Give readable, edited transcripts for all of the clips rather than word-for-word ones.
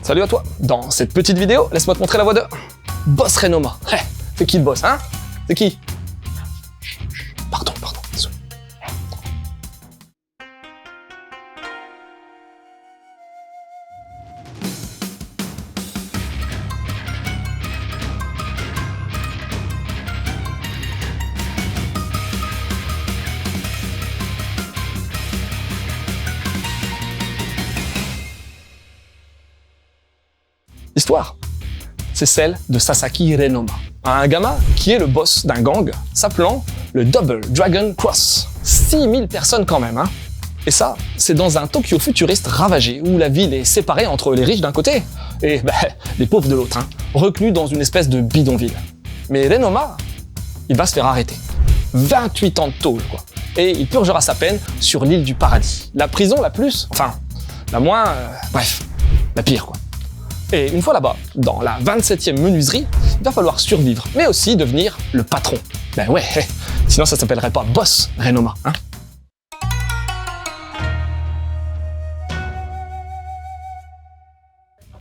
Salut à toi. Dans cette petite vidéo, laisse-moi te montrer la voix de Boss Renoma. C'est qui le boss, hein? C'est qui? Pardon, désolé. L'histoire, c'est celle de Sasaki Renoma, un gamin qui est le boss d'un gang s'appelant le Double Dragon Cross. 6000 personnes quand même, hein. Et ça, c'est dans un Tokyo futuriste ravagé, où la ville est séparée entre les riches d'un côté et les pauvres de l'autre, hein, reclus dans une espèce de bidonville. Mais Renoma, il va se faire arrêter. 28 ans de tôle, quoi. Et il purgera sa peine sur l'île du paradis. La prison la plus, enfin, la moins, la pire, quoi. Et une fois là-bas, dans la 27e menuiserie, il va falloir survivre, mais aussi devenir le patron. Ben ouais, sinon ça s'appellerait pas Boss Renoma, hein.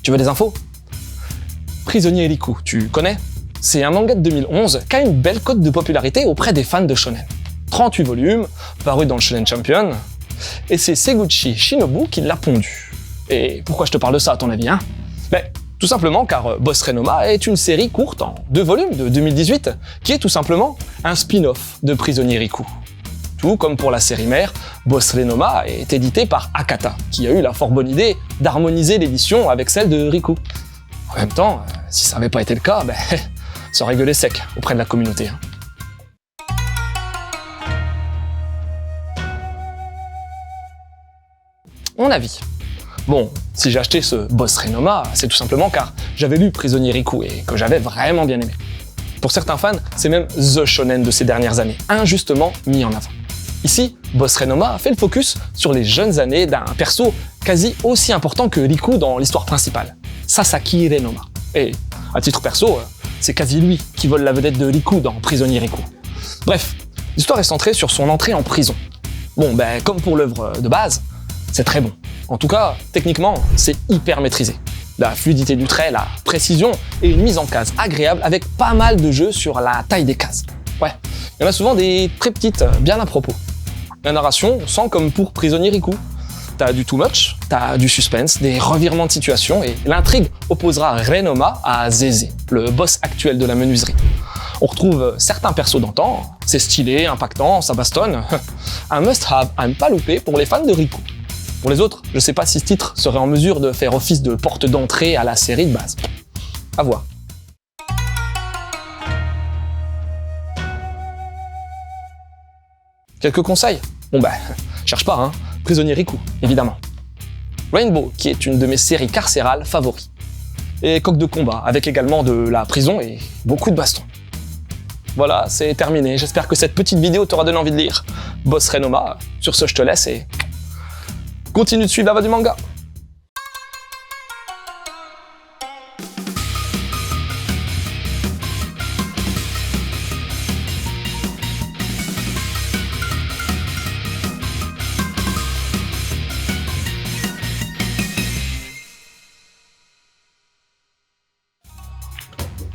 Tu veux des infos? Prisonnier Riku, tu connais? C'est un manga de 2011 qui a une belle cote de popularité auprès des fans de shonen. 38 volumes, paru dans le Shonen Champion, et c'est Seguchi Shinobu qui l'a pondu. Et pourquoi je te parle de ça à ton avis, hein? Tout simplement car Boss Renoma est une série courte en 2 volumes de 2018 qui est tout simplement un spin-off de Prisonnier Riku. Tout comme pour la série mère, Boss Renoma est édité par Akata, qui a eu la fort bonne idée d'harmoniser l'édition avec celle de Riku. En même temps, si ça n'avait pas été le cas, ça aurait gueulé sec auprès de la communauté. Mon avis. Bon, si j'ai acheté ce Boss Renoma, c'est tout simplement car j'avais lu Prisonnier Riku et que j'avais vraiment bien aimé. Pour certains fans, c'est même THE shonen de ces dernières années, injustement mis en avant. Ici, Boss Renoma fait le focus sur les jeunes années d'un perso quasi aussi important que Riku dans l'histoire principale, Sasaki Renoma. Et à titre perso, c'est quasi lui qui vole la vedette de Riku dans Prisonnier Riku. Bref, l'histoire est centrée sur son entrée en prison. Bon, comme pour l'œuvre de base, c'est très bon. En tout cas, techniquement, c'est hyper maîtrisé. La fluidité du trait, la précision et une mise en case agréable avec pas mal de jeux sur la taille des cases. Ouais, il y en a souvent des très petites, bien à propos. La narration sent comme pour Prisonnier Riku. T'as du too much, t'as du suspense, des revirements de situation et l'intrigue opposera Renoma à Zeze, le boss actuel de la menuiserie. On retrouve certains persos d'antan, c'est stylé, impactant, ça bastonne. Un must-have à ne pas louper pour les fans de Riku. Pour les autres, je sais pas si ce titre serait en mesure de faire office de porte d'entrée à la série de base. À voir. Quelques conseils? Cherche pas, hein. Prisonnier Riku, évidemment. Rainbow, qui est une de mes séries carcérales favoris. Et Coq de combat, avec également de la prison et beaucoup de baston. Voilà, c'est terminé. J'espère que cette petite vidéo t'aura donné envie de lire Boss Renoma. Sur ce, je te laisse et continue de suivre la voie du manga.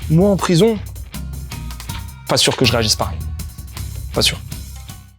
Moi en prison, pas sûr que je réagisse pareil. Pas sûr.